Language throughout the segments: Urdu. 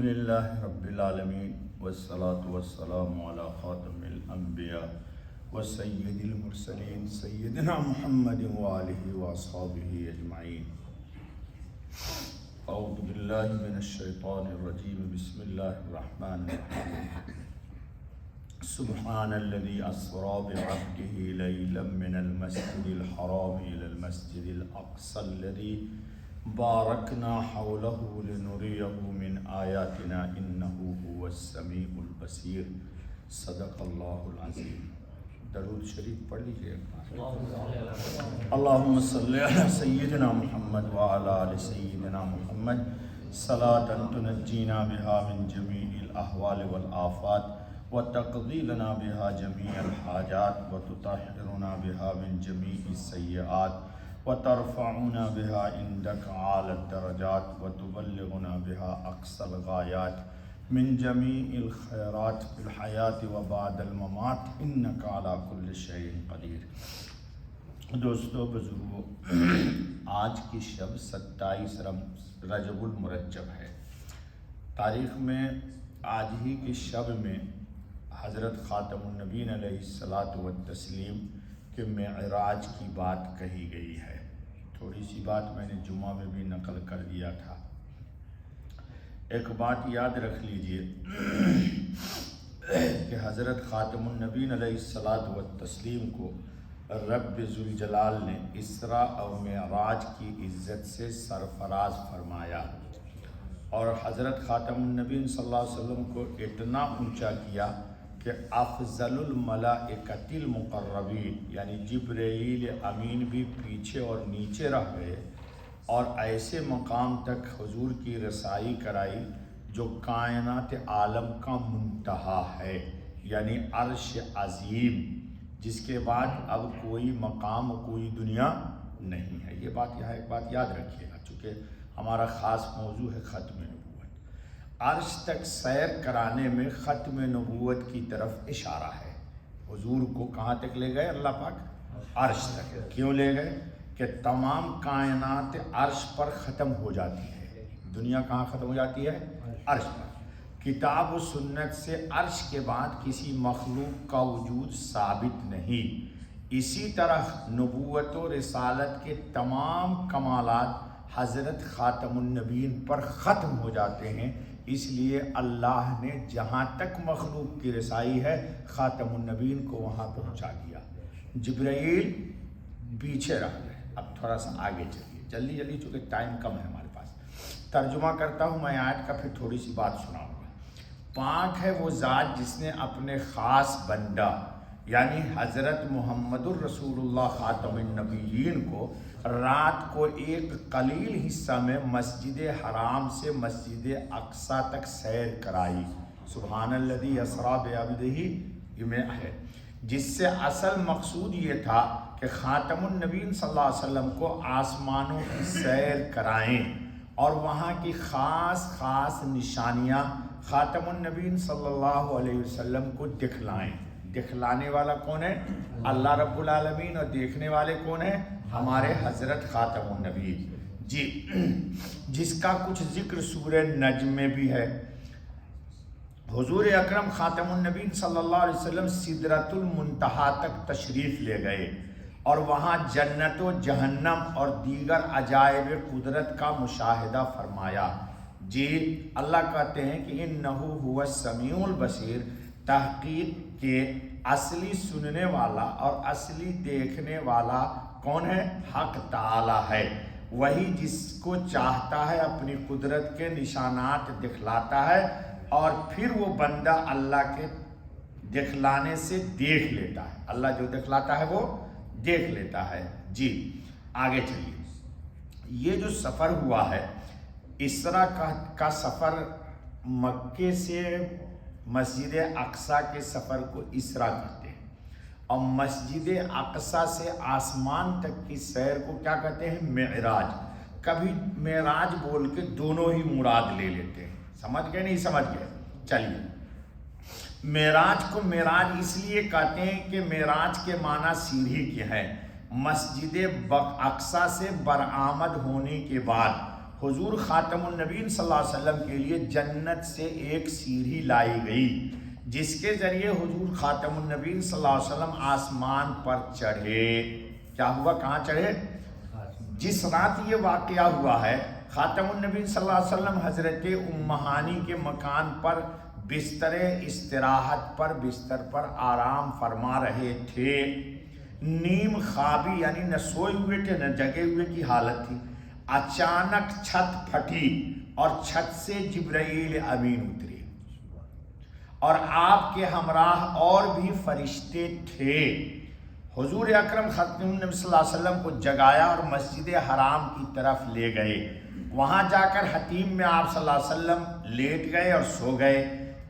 الحمدللہ رب العالمین والصلاة والسلام علی خاتم الانبیاء وسید المرسلین سیدنا محمد وآلہ واصحابہ اجمعین۔ اعوذ باللہ من الشیطان الرجیم، بسم اللہ الرحمن الرحیم۔ سبحان الذی اسری بعبدہ لیلا من المسجد الحرام الی المسجد الاقصی الذی بارکنا حولہ لنریہ من آیاتنا انہ هو السمیع البصیر۔ صدق اللہ العظیم۔ درود شریف پڑھ لیجیے۔ اللہم صلی علی سیدنا محمد وعلی آل سیدنا محمد صلاۃ تنجینا بہا من جمیع الاحوال والآفات وتقضی لنا بہا جمیع الحاجات وتطہرنا بہا من جمیع السیئات وترفعنا بها عندك اعلی الدرجات وتبلغنا بها اقصى الغایات من جمیع الخیرات فی الحیاة وبعد الممات انك على كل شیء قدیر۔ دوستو بزرگو، آج کی شب 27 رجب المرجب ہے۔ تاریخ میں آج ہی کی شب میں حضرت خاتم النبیین علیہ الصلاۃ والتسلیم کہ معراج کی بات کہی گئی ہے۔ تھوڑی سی بات میں نے جمعہ میں بھی نقل کر دیا تھا۔ ایک بات یاد رکھ لیجئے کہ حضرت خاتم النبیین علیہ الصلاۃ والتسلیم کو رب ذوالجلال نے اسراء اور معراج کی عزت سے سرفراز فرمایا، اور حضرت خاتم النبیین صلی اللہ علیہ وسلم کو اتنا اونچا کیا کہ افضل الملائکۃ المقربین یعنی جبرائیل امین بھی پیچھے اور نیچے رہ گئے، اور ایسے مقام تک حضور کی رسائی کرائی جو کائنات عالم کا منتہا ہے، یعنی عرش عظیم، جس کے بعد اب کوئی مقام کوئی دنیا نہیں ہے۔ یہ بات یہاں ایک بات یاد رکھیے گا، چونکہ ہمارا خاص موضوع ہے ختم نبوت۔ عرش تک سیر کرانے میں ختم نبوت کی طرف اشارہ ہے۔ حضور کو کہاں تک لے گئے اللہ پاک؟ عرش تک۔ کیوں لے گئے؟ کہ تمام کائنات عرش پر ختم ہو جاتی ہے۔ دنیا کہاں ختم ہو جاتی ہے؟ عرش پر۔ کتاب و سنت سے عرش کے بعد کسی مخلوق کا وجود ثابت نہیں۔ اسی طرح نبوت و رسالت کے تمام کمالات حضرت خاتم النبیین پر ختم ہو جاتے ہیں، اس لیے اللہ نے جہاں تک مخلوق کی رسائی ہے خاتم النبیین کو وہاں پہنچا دیا۔ جبرائیل پیچھے رہ گئے۔ اب تھوڑا سا آگے چلیے، جلدی جلدی، چونکہ ٹائم کم ہے ہمارے پاس۔ ترجمہ کرتا ہوں میں آیت کا، پھر تھوڑی سی بات سناؤں گا۔ پاک ہے وہ ذات جس نے اپنے خاص بندہ یعنی حضرت محمد الرسول اللہ خاتم النبیین کو رات کو ایک قلیل حصہ میں مسجد حرام سے مسجد اقصی تک سیر کرائی۔ سبحان الذی اسری بعبدہ، یہ میں ہے، جس سے اصل مقصود یہ تھا کہ خاتم النبیین صلی اللہ علیہ وسلم کو آسمانوں کی سیر کرائیں اور وہاں کی خاص خاص نشانیاں خاتم النبیین صلی اللہ علیہ وسلم کو دکھلائیں۔ دکھلانے والا کون ہے؟ اللہ رب العالمین، اور دیکھنے والے کون ہیں؟ ہمارے حضرت خاتم النبی جی، جس کا کچھ ذکر سورہ نجم میں بھی ہے۔ حضور اکرم خاتم النبی صلی اللہ علیہ وسلم سدرۃ المنتہا تک تشریف لے گئے اور وہاں جنت و جہنم اور دیگر عجائب قدرت کا مشاہدہ فرمایا۔ جی، اللہ کہتے ہیں کہ انہ هو السمیع البصیر، تحقیق کے اصلی سننے والا اور اصلی دیکھنے والا کون ہے؟ حق تعالی ہے۔ وہی جس کو چاہتا ہے اپنی قدرت کے نشانات دکھلاتا ہے، اور پھر وہ بندہ اللہ کے دکھلانے سے دیکھ لیتا ہے۔ اللہ جو دکھلاتا ہے وہ دیکھ لیتا ہے۔ جی آگے چلیے۔ یہ جو سفر ہوا ہے اسراء کا سفر، مکے سے مسجد اقصی کے سفر کو اسراء کہتے ہیں، اور مسجد اقصی سے آسمان تک کی سیر کو کیا کہتے ہیں؟ معراج۔ کبھی معراج بول کے دونوں ہی مراد لے لیتے ہیں۔ سمجھ گئے نہیں سمجھ گئے؟ چلیے، معراج کو معراج اس لیے کہتے ہیں کہ معراج کے معنی سیڑھی کے ہیں۔ مسجد اقصی سے برآمد ہونے کے بعد حضور خاتم النبیین صلی اللہ علیہ وسلم کے لیے جنت سے ایک سیڑھی لائی گئی جس کے ذریعے حضور خاتم النبیین صلی اللہ علیہ وسلم آسمان پر چڑھے۔ کیا ہوا؟ کہاں چڑھے؟ جس رات یہ واقعہ ہوا ہے خاتم النبیین صلی اللہ علیہ وسلم حضرت ام ہانی کے مکان پر بستر استراحت پر بستر پر آرام فرما رہے تھے، نیم خوابی یعنی نہ سوئے ہوئے تھے نہ جگے ہوئے کی حالت تھی۔ اچانک چھت پھٹی اور چھت سے جبرائیل امین اترے اور آپ کے ہمراہ اور بھی فرشتے تھے۔ حضور اکرم ختم النبی صلی اللہ علیہ وسلم کو جگایا اور مسجد حرام کی طرف لے گئے۔ وہاں جا کر حتیم میں آپ صلی اللہ علیہ وسلم لیٹ گئے اور سو گئے۔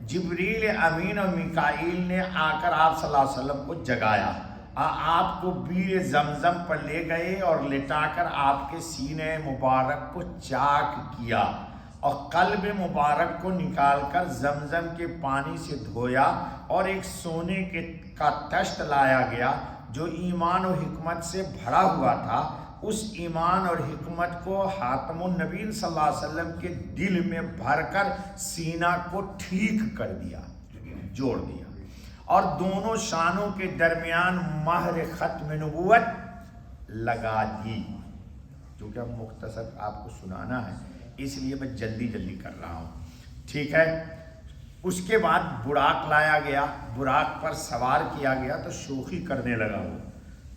جبریل امین اور میکائیل نے آ کر آپ صلی اللہ علیہ وسلم کو جگایا، آپ کو بیر زمزم پر لے گئے اور لٹا کر آپ کے سینے مبارک کو چاک کیا اور قلب مبارک کو نکال کر زمزم کے پانی سے دھویا اور ایک سونے کا تشت لایا گیا جو ایمان و حکمت سے بھرا ہوا تھا۔ اس ایمان اور حکمت کو خاتم النبیین صلی اللہ علیہ وسلم کے دل میں بھر کر سینہ کو ٹھیک کر دیا، جوڑ دیا اور دونوں شانوں کے درمیان مہر ختم نبوت لگا دی۔ کیونکہ اب مختصر آپ کو سنانا ہے اس لیے میں جلدی کر رہا ہوں، ٹھیک ہے۔ اس کے بعد براق لایا گیا، براق پر سوار کیا گیا تو شوخی کرنے لگا وہ،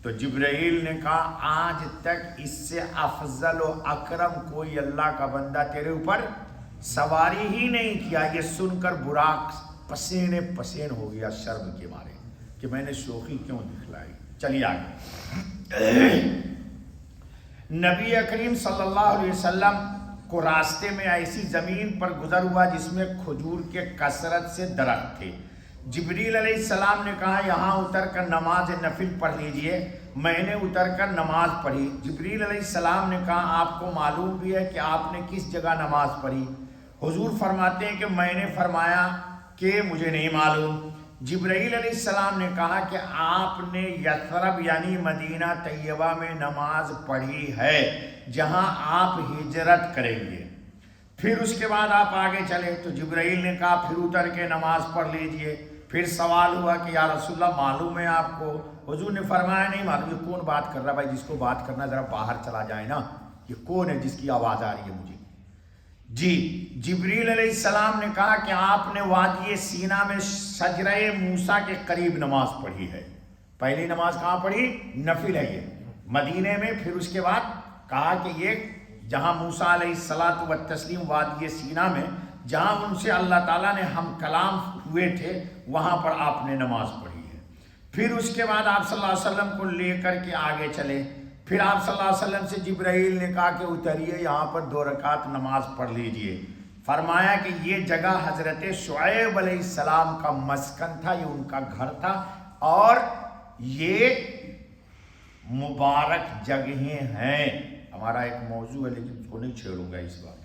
تو جبرائیل نے کہا آج تک اس سے افضل و اکرم کوئی اللہ کا بندہ تیرے اوپر سواری ہی نہیں کیا۔ یہ سن کر براق پسینے پسین ہو گیا شرم کے مارے کہ میں نے شوخی کیوں دکھلائی۔ چلیے آگے۔ نبی کریم صلی اللہ علیہ وسلم کو راستے میں ایسی زمین پر گزر ہوا جس میں کھجور کے کثرت سے درخت تھے۔ جبریل علیہ السلام نے کہا یہاں اتر کر نماز نفل پڑھ لیجئے۔ میں نے اتر کر نماز پڑھی۔ جبریل علیہ السلام نے کہا آپ کو معلوم بھی ہے کہ آپ نے کس جگہ نماز پڑھی؟ حضور فرماتے ہیں کہ میں نے فرمایا کہ مجھے نہیں معلوم۔ جبرائیل علیہ السلام نے کہا کہ آپ نے یثرب یعنی مدینہ طیبہ میں نماز پڑھی ہے جہاں آپ ہجرت کریں گے۔ پھر اس کے بعد آپ آگے چلے تو جبرائیل نے کہا پھر اتر کے نماز پڑھ لیجئے۔ پھر سوال ہوا کہ یا رسول اللہ معلوم ہے آپ کو؟ حضور نے فرمایا نہیں معلوم۔ یہ کون بات کر رہا ہے بھائی؟ جس کو بات کرنا ذرا باہر چلا جائے نا، یہ کون ہے جس کی آواز آ رہی ہے مجھے؟ جی جبریل علیہ السلام نے کہا کہ آپ نے وادی سینا میں شجرہ موسیٰ کے قریب نماز پڑھی ہے۔ پہلی نماز کہاں پڑھی؟ نفل ہے یہ مدینے میں۔ پھر اس کے بعد کہا کہ یہ جہاں موسیٰ علیہ الصلاۃ والتسلیم وادی سینا میں جہاں ان سے اللہ تعالیٰ نے ہم کلام ہوئے تھے وہاں پر آپ نے نماز پڑھی ہے۔ پھر اس کے بعد آپ صلی اللہ علیہ وسلم کو لے کر کے آگے چلے۔ پھر آپ صلی اللہ علیہ وسلم سے جبرائیل نے کہا کہ اتریے یہاں پر 2 رکعت نماز پڑھ لیجئے۔ فرمایا کہ یہ جگہ حضرت شعیب علیہ السلام کا مسکن تھا، یہ ان کا گھر تھا اور یہ مبارک جگہیں ہیں۔ ہمارا ایک موضوع ہے لیکن اس کو نہیں چھیڑوں گا اس بار۔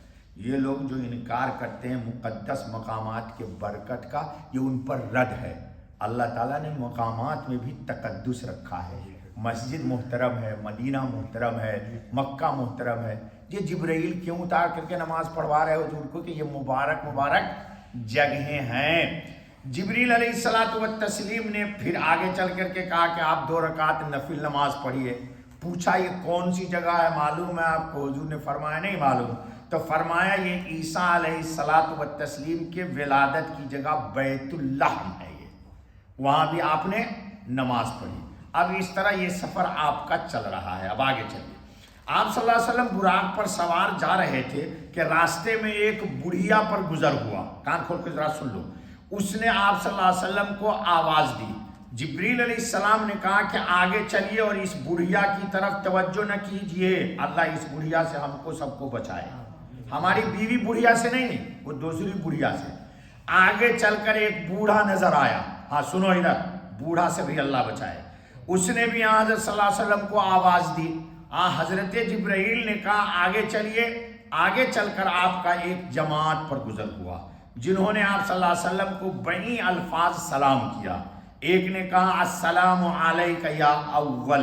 یہ لوگ جو انکار کرتے ہیں مقدس مقامات کے برکت کا، یہ ان پر رد ہے۔ اللہ تعالیٰ نے مقامات میں بھی تقدس رکھا ہے۔ مسجد محترم ہے، مدینہ محترم ہے، مکہ محترم ہے۔ یہ جبرائیل کیوں اتار کر کے نماز پڑھوا رہے حضور کو کہ یہ مبارک جگہیں ہیں۔ جبریل علیہ الصلاۃ والتسلیم نے پھر آگے چل کر کے کہا کہ آپ 2 رکعت نفل نماز پڑھیے۔ پوچھا یہ کون سی جگہ ہے، معلوم ہے آپ کو؟ حضور نے فرمایا نہیں معلوم۔ تو فرمایا یہ عیسیٰ علیہ الصلاۃ والتسلیم کے ولادت کی جگہ بیت اللہ ہے، یہ وہاں بھی آپ نے نماز پڑھی۔ اب اس طرح یہ سفر آپ کا چل رہا ہے۔ اب آگے چلیے۔ آپ صلی اللہ علیہ وسلم براق پر سوار جا رہے تھے کہ راستے میں ایک بڑھیا پر گزر ہوا۔ کان کھول کے ذرا سن لو۔ اس نے آپ صلی اللہ علیہ وسلم کو آواز دی۔ جبریل علیہ السلام نے کہا کہ آگے چلیے اور اس بڑھیا کی طرف توجہ نہ کیجیے، اللہ اس بڑھیا سے ہم کو سب کو بچائے۔ ہماری بیوی بڑھیا سے نہیں، وہ دوسری بڑھیا سے۔ آگے چل کر ایک بوڑھا نظر آیا۔ ہاں سنو ادھر، بوڑھا سے بھی اللہ بچائے۔ اس نے بھی حضرت صلی اللہ علیہ وسلم کو آواز دی۔ حضرت جبرائیل نے کہا آگے چلیے۔ آگے چل کر آپ کا ایک جماعت پر گزر ہوا جنہوں نے آپ صلی اللہ علیہ وسلم کو بڑی الفاظ سلام کیا۔ ایک نے کہا السلام علیک یا اول،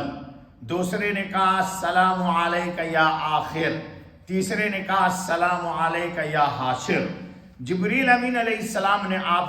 دوسرے نے کہا السلام علیک یا آخر، تیسرے نے کہا السلام علیکہ یا حاشر، جبریل امین علیہ السلام نے آپ